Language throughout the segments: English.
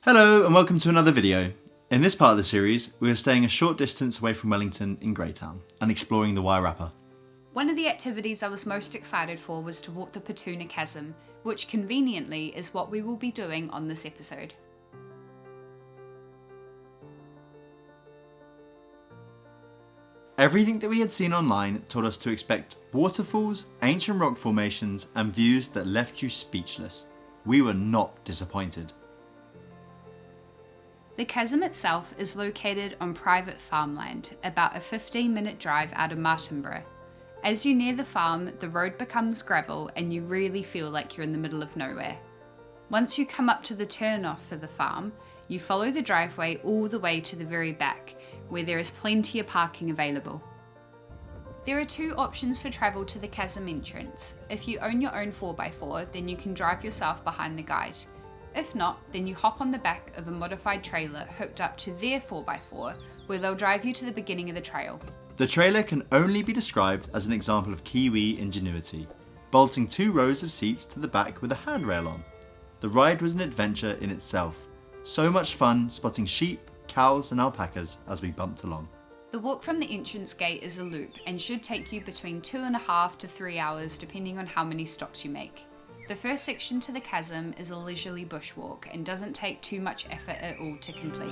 Hello and welcome to another video. In this part of the series, we are staying a short distance away from Wellington in Greytown and exploring the Wairarapa. One of the activities I was most excited for was to walk the Patuna Chasm, which conveniently is what we will be doing on this episode. Everything that we had seen online told us to expect waterfalls, ancient rock formations and views that left you speechless. We were not disappointed. The chasm itself is located on private farmland, about a 15-minute drive out of Martinborough. As you near the farm, the road becomes gravel and you really feel like you're in the middle of nowhere. Once you come up to the turn-off for the farm, you follow the driveway all the way to the very back, where there is plenty of parking available. There are two options for travel to the chasm entrance. If you own your own 4x4, then you can drive yourself behind the guide. If not, then you hop on the back of a modified trailer hooked up to their 4x4, where they'll drive you to the beginning of the trail. The trailer can only be described as an example of Kiwi ingenuity, bolting 2 rows of seats to the back with a handrail on. The ride was an adventure in itself. So much fun spotting sheep, cows and alpacas as we bumped along. The walk from the entrance gate is a loop and should take you between 2.5 to 3 hours depending on how many stops you make. The first section to the chasm is a leisurely bushwalk and doesn't take too much effort at all to complete.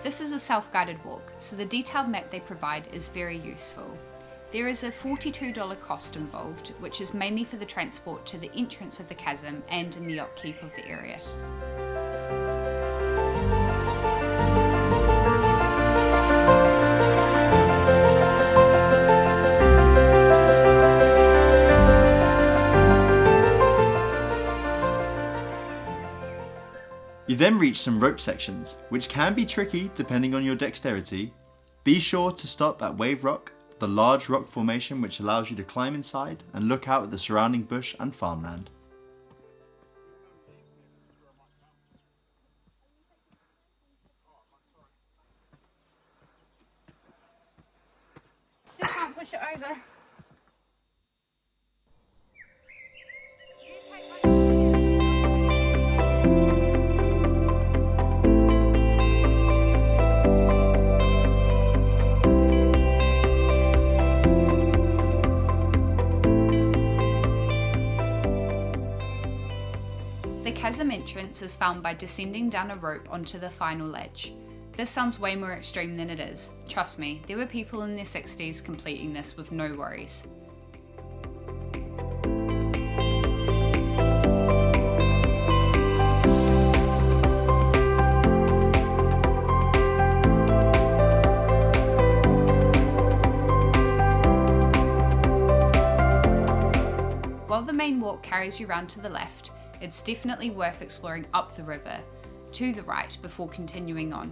This is a self-guided walk, so the detailed map they provide is very useful. There is a $42 cost involved, which is mainly for the transport to the entrance of the chasm and in the upkeep of the area. You then reach some rope sections, which can be tricky depending on your dexterity. Be sure to stop at Wave Rock, the large rock formation which allows you to climb inside and look out at the surrounding bush and farmland. Still can't push it over. The chasm entrance is found by descending down a rope onto the final edge. This sounds way more extreme than it is. Trust me, there were people in their 60s completing this with no worries. While the main walk carries you round to the left, it's definitely worth exploring up the river, to the right before continuing on.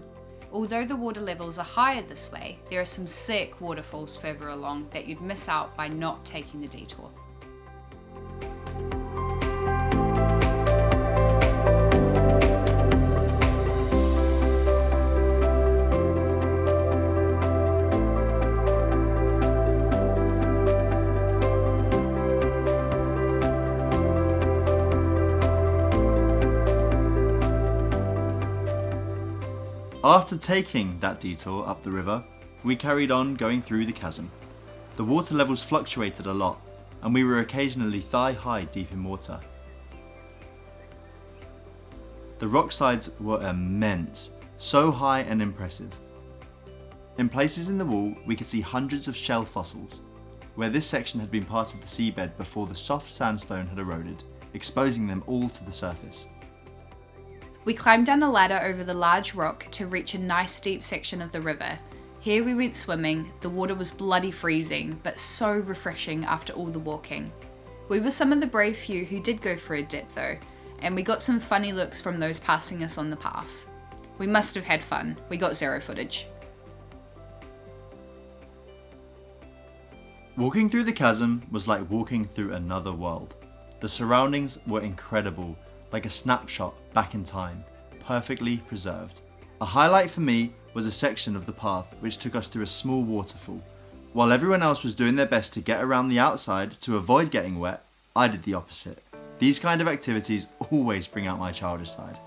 Although the water levels are higher this way, there are some sick waterfalls further along that you'd miss out by not taking the detour. After taking that detour up the river, we carried on going through the chasm. The water levels fluctuated a lot, and we were occasionally thigh-high deep in water. The rock sides were immense, so high and impressive. In places in the wall, we could see hundreds of shell fossils, where this section had been part of the seabed before the soft sandstone had eroded, exposing them all to the surface. We climbed down a ladder over the large rock to reach a nice deep section of the river. Here we went swimming. The water was bloody freezing, but so refreshing after all the walking. We were some of the brave few who did go for a dip though, and we got some funny looks from those passing us on the path. We must have had fun. We got zero footage. Walking through the chasm was like walking through another world. The surroundings were incredible, like a snapshot back in time, perfectly preserved. A highlight for me was a section of the path which took us through a small waterfall, While everyone else was doing their best to get around the outside to avoid getting wet, I did the opposite. These kind of activities always bring out my childish side.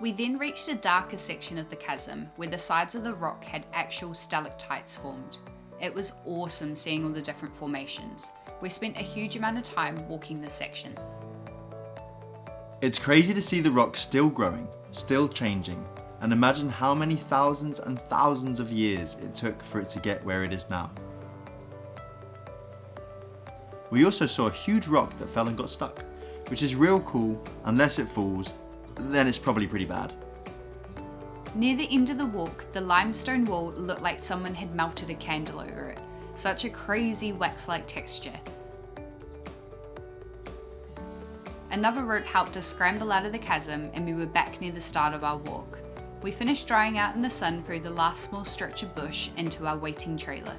We then reached a darker section of the chasm where the sides of the rock had actual stalactites formed. It was awesome seeing all the different formations. We spent a huge amount of time walking this section. It's crazy to see the rock still growing, still changing, and imagine how many thousands and thousands of years it took for it to get where it is now. We also saw a huge rock that fell and got stuck, which is real cool unless it falls, then it's probably pretty bad. Near the end of the walk, the limestone wall looked like someone had melted a candle over it. Such a crazy wax-like texture. Another rope helped us scramble out of the chasm and we were back near the start of our walk. We finished drying out in the sun through the last small stretch of bush into our waiting trailer.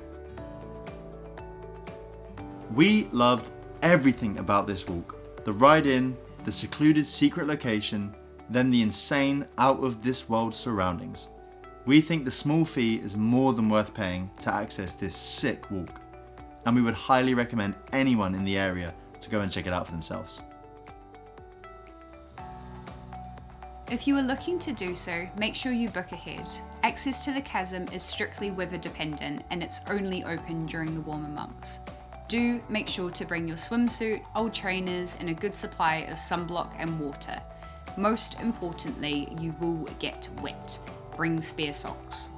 We loved everything about this walk. The ride in, the secluded secret location, then the insane out-of-this-world surroundings. We think the small fee is more than worth paying to access this sick walk, and we would highly recommend anyone in the area to go and check it out for themselves. If you are looking to do so, make sure you book ahead. Access to the chasm is strictly weather dependent and it's only open during the warmer months. Do make sure to bring your swimsuit, old trainers and a good supply of sunblock and water. Most importantly, you will get wet. Bring spare socks.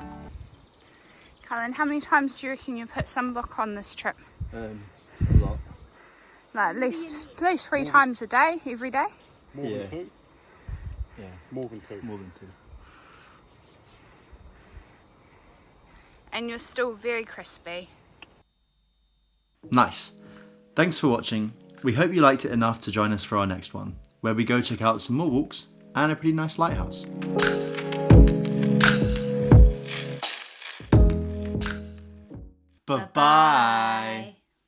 Colin, how many times do you reckon you put sunblock on this trip? A lot. Like at least 3 times a day, every day? More than 2? Yeah, more than 2. More than 2. And you're still very crispy. Nice. Thanks for watching. We hope you liked it enough to join us for our next one, where we go check out some more walks and a pretty nice lighthouse. Bye-bye.